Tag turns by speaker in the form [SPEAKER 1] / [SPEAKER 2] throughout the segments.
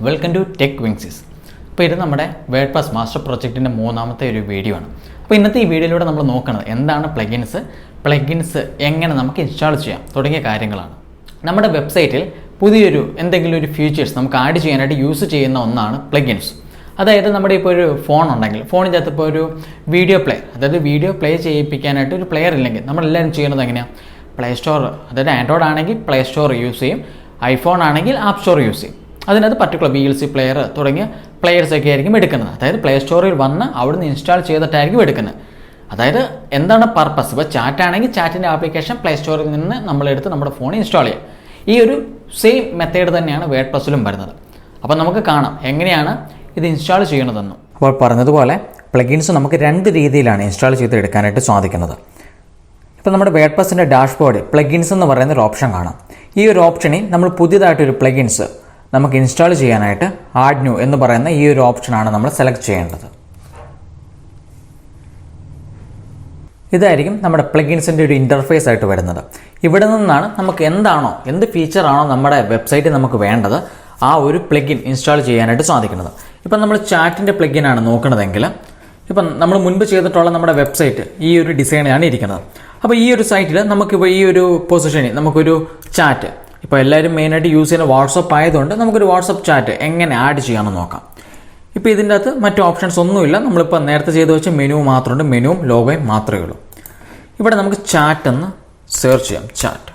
[SPEAKER 1] Welcome to TECHWINGSYS. അപ്പോൾ ഇത് നമ്മുടെ WordPress മാസ്റ്റർ പ്രൊജക്റ്റിൻ്റെ മൂന്നാമത്തെ ഒരു വീഡിയോ ആണ്. അപ്പോൾ ഇന്നത്തെ ഈ വീഡിയോയിലൂടെ നമ്മൾ നോക്കുന്നത് എന്താണ് പ്ലഗിൻസ് എങ്ങനെ നമുക്ക് ഇൻസ്റ്റാൾ ചെയ്യാം തുടങ്ങിയ കാര്യങ്ങളാണ്. നമ്മുടെ വെബ്സൈറ്റിൽ പുതിയൊരു എന്തെങ്കിലും ഒരു ഫീച്ചേഴ്സ് നമുക്ക് ആഡ് ചെയ്യാനായിട്ട് യൂസ് ചെയ്യുന്ന ഒന്നാണ് പ്ലഗിൻസ്. അതായത് നമ്മുടെ ഇപ്പോൾ ഒരു ഫോൺ ഉണ്ടെങ്കിൽ ഫോണിൻ്റെ അകത്ത് ഇപ്പോൾ ഒരു വീഡിയോ പ്ലെയർ, അതായത് വീഡിയോ പ്ലേ ചെയ്യിപ്പിക്കാനായിട്ട് ഒരു പ്ലെയർ ഇല്ലെങ്കിൽ നമ്മളെല്ലാവരും ചെയ്യുന്നത് എങ്ങനെയാണ്? പ്ലേ സ്റ്റോർ, അതായത് ആൻഡ്രോയിഡ് ആണെങ്കിൽ പ്ലേ സ്റ്റോർ യൂസ് ചെയ്യും, ഐഫോൺ ആണെങ്കിൽ ആപ്പ് സ്റ്റോർ യൂസ് ചെയ്യും. അതിനകത്ത് പർട്ടിക്കുലർ VLC പ്ലെയർ തുടങ്ങിയ പ്ലെയേഴ്സൊക്കെ ആയിരിക്കും എടുക്കുന്നത്. അതായത് പ്ലേ സ്റ്റോറിൽ വന്ന് അവിടുന്ന് ഇൻസ്റ്റാൾ ചെയ്തിട്ടായിരിക്കും എടുക്കുന്നത്. അതായത് എന്താണ് പർപ്പസ്? ഇപ്പോൾ ചാറ്റ് ആണെങ്കിൽ ചാറ്റിൻ്റെ ആപ്ലിക്കേഷൻ പ്ലേ സ്റ്റോറിൽ നിന്ന് നമ്മളെടുത്ത് നമ്മുടെ ഫോണിൽ ഇൻസ്റ്റാൾ ചെയ്യും. ഈ ഒരു സെയിം മെത്തേഡ് തന്നെയാണ് വേർഡ്പ്രസ്സിലും വരുന്നത്. അപ്പോൾ നമുക്ക് കാണാം എങ്ങനെയാണ് ഇത് ഇൻസ്റ്റാൾ ചെയ്യണതെന്നും.
[SPEAKER 2] അപ്പോൾ പറഞ്ഞതുപോലെ പ്ലഗിൻസ് നമുക്ക് രണ്ട് രീതിയിലാണ് ഇൻസ്റ്റാൾ ചെയ്ത് എടുക്കാനായിട്ട് സാധിക്കുന്നത്. ഇപ്പോൾ നമ്മുടെ വേർഡ്പ്രസ്സിൻ്റെ ഡാഷ്ബോർഡിൽ പ്ലഗിൻസ് എന്ന് പറയുന്ന ഒരു ഓപ്ഷൻ കാണാം. ഈ ഒരു ഓപ്ഷനിൽ നമ്മൾ പുതിയതായിട്ടൊരു പ്ലഗിൻസ് നമുക്ക് ഇൻസ്റ്റാൾ ചെയ്യാനായിട്ട് ആഡ് ന്യൂ എന്ന് പറയുന്ന ഈ ഒരു ഓപ്ഷനാണ് നമ്മൾ സെലക്ട് ചെയ്യേണ്ടത്. ഇതായിരിക്കും നമ്മുടെ പ്ലഗിൻസിൻ്റെ ഒരു ഇൻ്റർഫേസ് ആയിട്ട് വരുന്നത്. ഇവിടെ നിന്നാണ് നമുക്ക് എന്ത് ഫീച്ചറാണോ നമ്മുടെ വെബ്സൈറ്റിൽ നമുക്ക് വേണ്ടത് ആ ഒരു പ്ലഗിൻ ഇൻസ്റ്റാൾ ചെയ്യാനായിട്ട് സാധിക്കുന്നത്. ഇപ്പം നമ്മൾ ചാറ്റിൻ്റെ പ്ലഗിനാണ് നോക്കുന്നതെങ്കിൽ ഇപ്പം നമ്മൾ മുൻപ് ചെയ്തിട്ടുള്ള നമ്മുടെ വെബ്സൈറ്റ് ഈ ഒരു ഡിസൈനാണ് ഇരിക്കുന്നത്. അപ്പോൾ ഈ ഒരു സൈറ്റിൽ നമുക്കിപ്പോൾ ഈ ഒരു പൊസിഷനിൽ നമുക്കൊരു ചാറ്റ്, ഇപ്പോൾ എല്ലാവരും മെയിനായിട്ട് യൂസ് ചെയ്യുന്ന വാട്സപ്പ് ആയതുകൊണ്ട് നമുക്കൊരു വാട്സപ്പ് ചാറ്റ് എങ്ങനെ ആഡ് ചെയ്യാമെന്ന് നോക്കാം. ഇപ്പോൾ ഇതിൻ്റെ അകത്ത് മറ്റു ഓപ്ഷൻസ് ഒന്നുമില്ല. നമ്മളിപ്പോൾ നേരത്തെ ചെയ്ത് വെച്ച മെനു മാത്രമുണ്ട്, മെനുവും ലോഗോയും മാത്രമേ ഉള്ളൂ. ഇവിടെ നമുക്ക് ചാറ്റ് എന്ന് സെർച്ച് ചെയ്യാം. ചാറ്റ്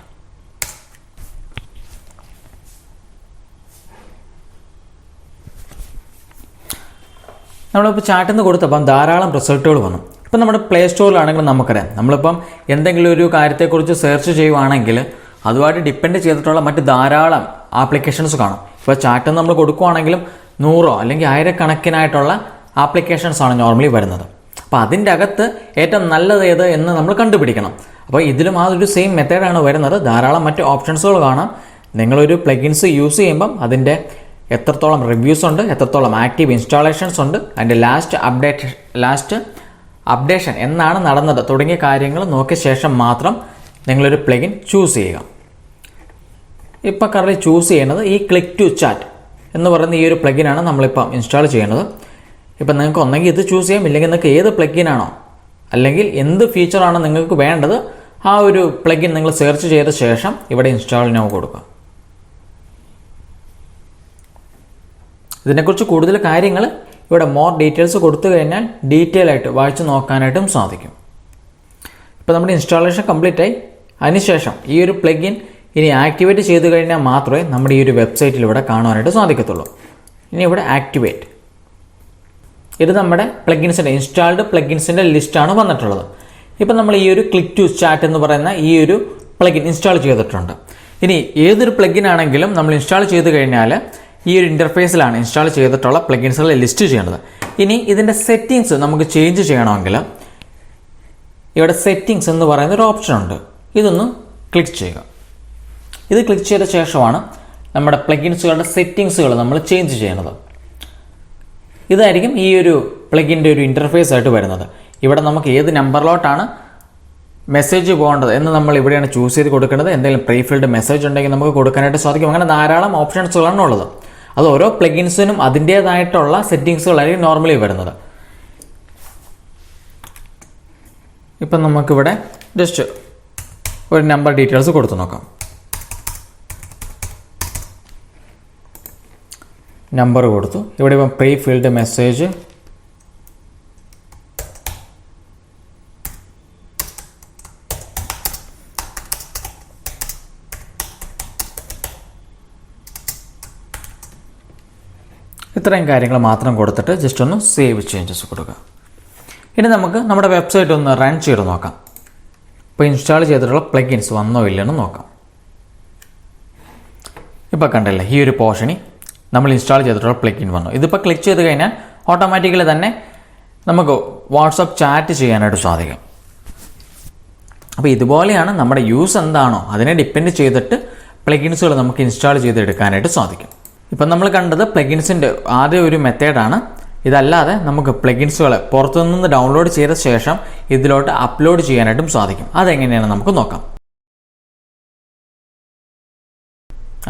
[SPEAKER 2] നമ്മളിപ്പോൾ ചാറ്റെന്ന് കൊടുത്തപ്പം ധാരാളം റിസൾട്ടുകൾ വന്നു. ഇപ്പം നമ്മുടെ പ്ലേ സ്റ്റോറിലാണെങ്കിൽ നമുക്കറിയാം, നമ്മളിപ്പം എന്തെങ്കിലും ഒരു കാര്യത്തെക്കുറിച്ച് സെർച്ച് ചെയ്യുവാണെങ്കിൽ അതുമായിട്ട് ഡിപ്പെൻഡ് ചെയ്തിട്ടുള്ള മറ്റ് ധാരാളം ആപ്ലിക്കേഷൻസ് കാണും. ഇപ്പോൾ ചാറ്റ് നമ്മൾ കൊടുക്കുകയാണെങ്കിലും 100 അല്ലെങ്കിൽ 1000കണക്കിനായിട്ടുള്ള ആപ്ലിക്കേഷൻസാണ് നോർമലി വരുന്നത്. അപ്പോൾ അതിൻ്റെ അകത്ത് ഏറ്റവും നല്ലത് ഏത് എന്ന് നമ്മൾ കണ്ടുപിടിക്കണം. അപ്പോൾ ഇതിലും ആ ഒരു സെയിം മെത്തേഡാണ് വരുന്നത്. ധാരാളം മറ്റ് ഓപ്ഷൻസുകൾ കാണാം. നിങ്ങളൊരു പ്ലഗിൻസ് യൂസ് ചെയ്യുമ്പം അതിൻ്റെ എത്രത്തോളം റിവ്യൂസ് ഉണ്ട്, എത്രത്തോളം ആക്റ്റീവ് ഇൻസ്റ്റാളേഷൻസ് ഉണ്ട്, അതിൻ്റെ ലാസ്റ്റ് അപ്ഡേഷൻ എന്നാണ് നടന്നത് തുടങ്ങിയ കാര്യങ്ങൾ നോക്കിയ ശേഷം മാത്രം നിങ്ങളൊരു പ്ലഗിൻ ചൂസ് ചെയ്യുക. ഇപ്പോൾ കറക്റ്റ് ചൂസ് ചെയ്യുന്നത് ഈ ക്ലിക്ക് ടു ചാറ്റ് എന്ന് പറയുന്ന ഈ ഒരു പ്ലഗിനാണ് നമ്മളിപ്പം ഇൻസ്റ്റാൾ ചെയ്യുന്നത്. ഇപ്പം നിങ്ങൾക്ക് ഒന്നെങ്കിൽ ഇത് ചൂസ് ചെയ്യാം, ഇല്ലെങ്കിൽ നിങ്ങൾക്ക് ഏത് പ്ലഗിനാണോ അല്ലെങ്കിൽ എന്ത് ഫീച്ചറാണോ നിങ്ങൾക്ക് വേണ്ടത് ആ ഒരു പ്ലഗിൻ നിങ്ങൾ സെർച്ച് ചെയ്ത ശേഷം ഇവിടെ ഇൻസ്റ്റാൾ നൗ കൊടുക്കുക. ഇതിനെക്കുറിച്ച് കൂടുതൽ കാര്യങ്ങൾ ഇവിടെ മോർ ഡീറ്റെയിൽസ് കൊടുത്തു കഴിഞ്ഞാൽ ഡീറ്റെയിൽ ആയിട്ട് വായിച്ച് നോക്കാനായിട്ടും സാധിക്കും. ഇപ്പോൾ നമ്മുടെ ഇൻസ്റ്റാളേഷൻ കംപ്ലീറ്റ് ആയി. അതിനുശേഷം ഈ ഒരു പ്ലഗിൻ ഇനി ആക്ടിവേറ്റ് ചെയ്ത് കഴിഞ്ഞാൽ മാത്രമേ നമ്മുടെ ഈ ഒരു വെബ്സൈറ്റിൽ ഇവിടെ കാണുവാനായിട്ട് സാധിക്കത്തുള്ളൂ. ഇനി ഇവിടെ ആക്ടിവേറ്റ്, ഇത് നമ്മുടെ പ്ലഗിൻസിൻ്റെ ഇൻസ്റ്റാൾഡ് പ്ലഗിൻസിൻ്റെ ലിസ്റ്റാണ് വന്നിട്ടുള്ളത്. ഇപ്പം നമ്മൾ ഈ ഒരു ക്ലിക്ക് ടു ചാറ്റ് എന്ന് പറയുന്ന ഈ ഒരു പ്ലഗിൻ ഇൻസ്റ്റാൾ ചെയ്തിട്ടുണ്ട്. ഇനി ഏതൊരു പ്ലഗിൻ ആണെങ്കിലും നമ്മൾ ഇൻസ്റ്റാൾ ചെയ്ത് കഴിഞ്ഞാൽ ഈ ഒരു ഇൻ്റർഫേസിലാണ് ഇൻസ്റ്റാൾ ചെയ്തിട്ടുള്ള പ്ലഗിൻസുകളെ ലിസ്റ്റ് ചെയ്യേണ്ടത്. ഇനി ഇതിൻ്റെ സെറ്റിങ്സ് നമുക്ക് ചേഞ്ച് ചെയ്യണമെങ്കിൽ ഇവിടെ സെറ്റിങ്സ് എന്ന് പറയുന്ന ഒരു ഓപ്ഷൻ ഉണ്ട്. ഇതൊന്ന് ക്ലിക്ക് ചെയ്യുക. ഇത് ക്ലിക്ക് ചെയ്ത ശേഷമാണ് നമ്മുടെ പ്ലഗിൻസുകളുടെ സെറ്റിങ്സുകൾ നമ്മൾ ചേഞ്ച് ചെയ്യുന്നത്. ഇതായിരിക്കും ഈ ഒരു പ്ലഗിൻ്റെ ഒരു ഇൻ്റർഫേസ് ആയിട്ട് വരുന്നത്. ഇവിടെ നമുക്ക് ഏത് നമ്പറിലോട്ടാണ് മെസ്സേജ് പോകേണ്ടത് എന്ന് നമ്മൾ ഇവിടെയാണ് ചൂസ് ചെയ്ത് കൊടുക്കേണ്ടത്. എന്തെങ്കിലും പ്രീഫിൽഡ് മെസ്സേജ് ഉണ്ടെങ്കിൽ നമുക്ക് കൊടുക്കാനായിട്ട് സാധിക്കും. അങ്ങനെ ധാരാളം ഓപ്ഷൻസുകളാണ് ഉള്ളത്. അത് ഓരോ പ്ലഗിൻസിനും അതിൻ്റേതായിട്ടുള്ള സെറ്റിങ്സുകളായിരിക്കും നോർമലി വരുന്നത്. ഇപ്പം നമുക്കിവിടെ ജസ്റ്റ് ഒരു നമ്പർ ഡീറ്റെയിൽസ് കൊടുത്തു നോക്കാം. നമ്പർ കൊടുത്തു. ഇവിടെ ഇപ്പം പ്രീ ഫിൽഡ് മെസ്സേജ്, ഇത്രയും കാര്യങ്ങൾ മാത്രം കൊടുത്തിട്ട് ജസ്റ്റ് ഒന്ന് സേവ് ചേഞ്ചസ് കൊടുക്കുക. ഇനി നമുക്ക് നമ്മുടെ വെബ്സൈറ്റ് ഒന്ന് റൺ ചെയ്ത് നോക്കാം. ഇപ്പോൾ ഇൻസ്റ്റാൾ ചെയ്തിട്ടുള്ള പ്ലഗിൻസ് വന്നോ ഇല്ലെന്ന് നോക്കാം. ഇപ്പോൾ കണ്ടല്ലേ, ഈ ഒരു പോർഷനിൽ നമ്മൾ ഇൻസ്റ്റാൾ ചെയ്തിട്ടുള്ള പ്ലഗിൻ വന്നു. ഇതിപ്പോൾ ക്ലിക്ക് ചെയ്ത് കഴിഞ്ഞാൽ ഓട്ടോമാറ്റിക്കലി തന്നെ നമുക്ക് വാട്സപ്പ് ചാറ്റ് ചെയ്യാനായിട്ട് സാധിക്കും. അപ്പോൾ ഇതുപോലെയാണ് നമ്മുടെ യൂസ് എന്താണോ അതിനെ ഡിപ്പെൻഡ് ചെയ്തിട്ട് പ്ലഗിൻസുകൾ നമുക്ക് ഇൻസ്റ്റാൾ ചെയ്തെടുക്കാനായിട്ട് സാധിക്കും. ഇപ്പം നമ്മൾ കണ്ടത് പ്ലഗിൻസിൻ്റെ ആദ്യ ഒരു മെത്തേഡാണ്. ഇതല്ലാതെ നമുക്ക് പ്ലഗിൻസുകൾ പുറത്തുനിന്ന് ഡൗൺലോഡ് ചെയ്ത ശേഷം ഇതിലോട്ട് അപ്ലോഡ് ചെയ്യാനായിട്ടും സാധിക്കും. അതെങ്ങനെയാണ് നമുക്ക് നോക്കാം.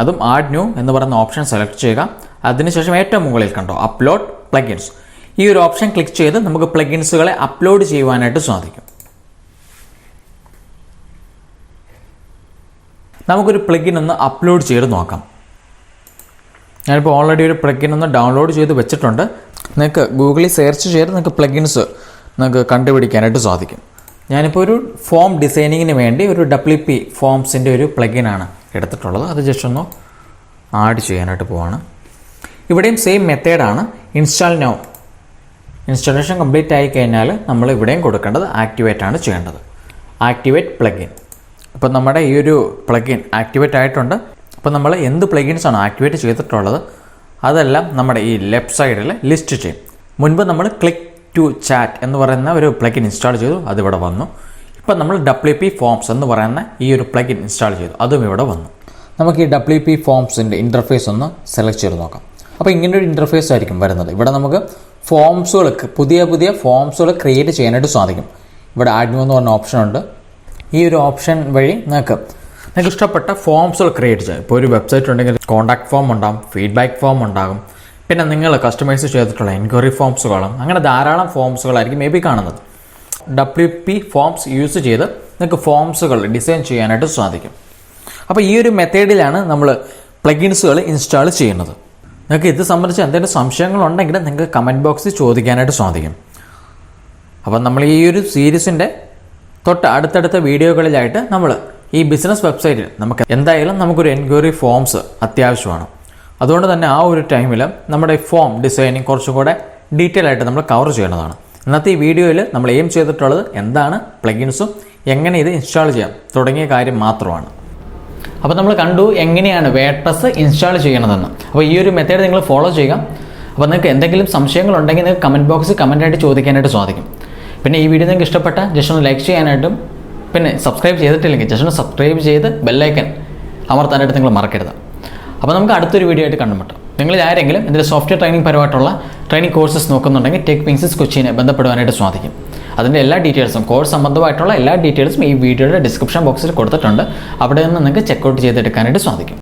[SPEAKER 2] അതും ആഡ് ന്യൂ എന്ന് പറയുന്ന ഓപ്ഷൻ സെലക്ട് ചെയ്യുക. അതിനുശേഷം ഏറ്റവും മുകളിൽ കണ്ടോ അപ്ലോഡ് പ്ലഗിൻസ്. ഈ ഒരു ഓപ്ഷൻ ക്ലിക്ക് ചെയ്ത് നമുക്ക് പ്ലഗിൻസുകളെ അപ്ലോഡ് ചെയ്യുവാനായിട്ട് സാധിക്കും. നമുക്കൊരു പ്ലഗിൻ ഒന്ന് അപ്ലോഡ് ചെയ്ത് നോക്കാം. ഞാനിപ്പോൾ ഓൾറെഡി ഒരു പ്ലഗിൻ ഒന്ന് ഡൗൺലോഡ് ചെയ്ത് വെച്ചിട്ടുണ്ട്. നിങ്ങൾക്ക് ഗൂഗിളിൽ സെർച്ച് ചെയ്ത് നിങ്ങൾക്ക് പ്ലഗിൻസ് നിങ്ങൾക്ക് കണ്ടുപിടിക്കാനായിട്ട് സാധിക്കും. ഞാനിപ്പോൾ ഒരു ഫോം ഡിസൈനിങ്ങിന് വേണ്ടി ഒരു WP ഫോംസിൻ്റെ ഒരു പ്ലഗിനാണ് എടുത്തിട്ടുള്ളത്. അത് ജസ്റ്റ് ഒന്ന് ആഡ് ചെയ്യാനായിട്ട് പോവാണ്. ഇവിടെയും സെയിം മെത്തേഡാണ്. Install now. ഇൻസ്റ്റാളേഷൻ കംപ്ലീറ്റ് ആയി കഴിഞ്ഞാൽ നമ്മൾ ഇവിടെയും കൊടുക്കേണ്ടത് ആക്ടിവേറ്റ് ആണ് ചെയ്യേണ്ടത്. Activate plugin. അപ്പോൾ നമ്മുടെ ഈ ഒരു പ്ലഗിൻ ആക്ടിവേറ്റ് ആയിട്ടുണ്ട്. അപ്പോൾ നമ്മൾ എന്ത് പ്ലഗിൻസ് ആണ് ആക്ടിവേറ്റ് ചെയ്തിട്ടുള്ളത് അതെല്ലാം നമ്മുടെ ഈ ലെഫ്റ്റ് സൈഡിൽ ലിസ്റ്റ് ചെയ്യും. മുൻപ് നമ്മൾ ക്ലിക്ക് ടു ചാറ്റ് എന്ന് പറയുന്ന ഒരു പ്ലഗിൻ ഇൻസ്റ്റാൾ ചെയ്തു, അതിവിടെ വന്നു. ഇപ്പം നമ്മൾ WP ഫോംസ് എന്ന് പറയുന്ന ഈ ഒരു പ്ലഗിൻ ഇൻസ്റ്റാൾ ചെയ്തു, അതും ഇവിടെ വന്നു. നമുക്ക് ഈ WP ഫോംസിൻ്റെ ഇൻ്റർഫേസ് ഒന്ന് സെലക്ട് ചെയ്ത് നോക്കാം. അപ്പോൾ ഇങ്ങനൊരു ഇൻ്റർഫേസ് ആയിരിക്കും വരുന്നത്. ഇവിടെ നമുക്ക് ഫോംസുകൾക്ക് പുതിയ ഫോംസുകൾ ക്രിയേറ്റ് ചെയ്യാനായിട്ട് സാധിക്കും. ഇവിടെ ആഡ് ന്യൂ എന്ന് പറഞ്ഞ ഓപ്ഷൻ ഉണ്ട്. ഈ ഒരു ഓപ്ഷൻ വഴി നിങ്ങൾക്ക് ഇഷ്ടപ്പെട്ട ഫോംസുകൾ ക്രിയേറ്റ് ചെയ്യാം. ഇപ്പോൾ ഒരു വെബ്സൈറ്റ് ഉണ്ടെങ്കിൽ കോൺടാക്ട് ഫോം ഉണ്ടാകും, ഫീഡ്ബാക്ക് ഫോം ഉണ്ടാകും, പിന്നെ നിങ്ങൾ കസ്റ്റമൈസ് ചെയ്തിട്ടുള്ള എൻക്വയറി ഫോംസുകളും, അങ്ങനെ ധാരാളം ഫോംസുകളായിരിക്കും മേ ബി കാണുന്നത്. WP ഫോംസ് യൂസ് ചെയ്ത് നിങ്ങൾക്ക് ഫോംസുകൾ ഡിസൈൻ ചെയ്യാനായിട്ട് സാധിക്കും. അപ്പോൾ ഈ ഒരു മെത്തേഡിലാണ് നമ്മൾ പ്ലഗിൻസുകൾ ഇൻസ്റ്റാൾ ചെയ്യുന്നത്. നിങ്ങൾക്ക് ഇത് സംബന്ധിച്ച് എന്തെങ്കിലും സംശയങ്ങളുണ്ടെങ്കിൽ നിങ്ങൾക്ക് കമൻറ്റ് ബോക്സിൽ ചോദിക്കാനായിട്ട് സാധിക്കും. അപ്പം നമ്മൾ ഈ ഒരു സീരീസിൻ്റെ തൊട്ട് അടുത്തടുത്ത വീഡിയോകളിലായിട്ട് നമ്മൾ ഈ ബിസിനസ് വെബ്സൈറ്റിൽ എന്തായാലും നമുക്കൊരു എൻക്വയറി ഫോംസ് അത്യാവശ്യമാണ്. അതുകൊണ്ട് തന്നെ ആ ഒരു ടൈമിൽ നമ്മുടെ ഫോം ഡിസൈനിങ് കുറച്ചും കൂടെ ഡീറ്റെയിൽ ആയിട്ട് നമ്മൾ കവർ ചെയ്യേണ്ടതാണ്. ഇന്നത്തെ ഈ വീഡിയോയിൽ നമ്മൾ എയിം ചെയ്തിട്ടുള്ളത് എന്താണ് പ്ലഗിൻസും എങ്ങനെ ഇത് ഇൻസ്റ്റാൾ ചെയ്യാം തുടങ്ങിയ കാര്യം മാത്രമാണ്.
[SPEAKER 1] അപ്പോൾ നമ്മൾ കണ്ടു എങ്ങനെയാണ് വേർഡ്പ്രസ് ഇൻസ്റ്റാൾ ചെയ്യണതെന്ന്. അപ്പോൾ ഈ ഒരു മെത്തേഡ് നിങ്ങൾ ഫോളോ ചെയ്യുക. അപ്പോൾ നിങ്ങൾക്ക് എന്തെങ്കിലും സംശയങ്ങളുണ്ടെങ്കിൽ നിങ്ങൾക്ക് കമൻറ്റ് ബോക്സിൽ കമൻറ്റായിട്ട് ചോദിക്കാനായിട്ട് സാധിക്കും. പിന്നെ ഈ വീഡിയോ നിങ്ങൾക്ക് ഇഷ്ടപ്പെട്ട ജസ്റ്റ് ഒന്ന് ലൈക്ക് ചെയ്യാനായിട്ടും പിന്നെ സബ്സ്ക്രൈബ് ചെയ്തിട്ടില്ലെങ്കിൽ ജസ്റ്റ് ഒന്ന് സബ്സ്ക്രൈബ് ചെയ്ത് ബെല്ലൈക്കൻ അമർത്താനായിട്ട് നിങ്ങൾ മറക്കരുത്. അപ്പോൾ നമുക്ക് അടുത്തൊരു വീഡിയോ ആയിട്ട് കണ്ടുമുട്ടാം. നിങ്ങളിൽ ആരെങ്കിലും ഇതിൻ്റെ സോഫ്റ്റ്വെയർ ട്രെയിനിങ് പരമായിട്ടുള്ള ട്രെയിനിങ് കോഴ്സസ് നോക്കുന്നുണ്ടെങ്കിൽ TECHWINGSYS കൊച്ചിനെ ബന്ധപ്പെടുവാനായിട്ട് സാധിക്കും. അതിൻ്റെ എല്ലാ ഡീറ്റെയിൽസും കോഴ്സ് സംബന്ധമായിട്ടുള്ള എല്ലാ ഡീറ്റെയിൽസും ഈ വീഡിയോയുടെ ഡിസ്ക്രിപ്ഷൻ ബോക്സിൽ കൊടുത്തിട്ടുണ്ട്. അവിടെ നിന്ന് നിങ്ങൾക്ക് ചെക്കൗട്ട് ചെയ്തെടുക്കാനായിട്ട് സാധിക്കും.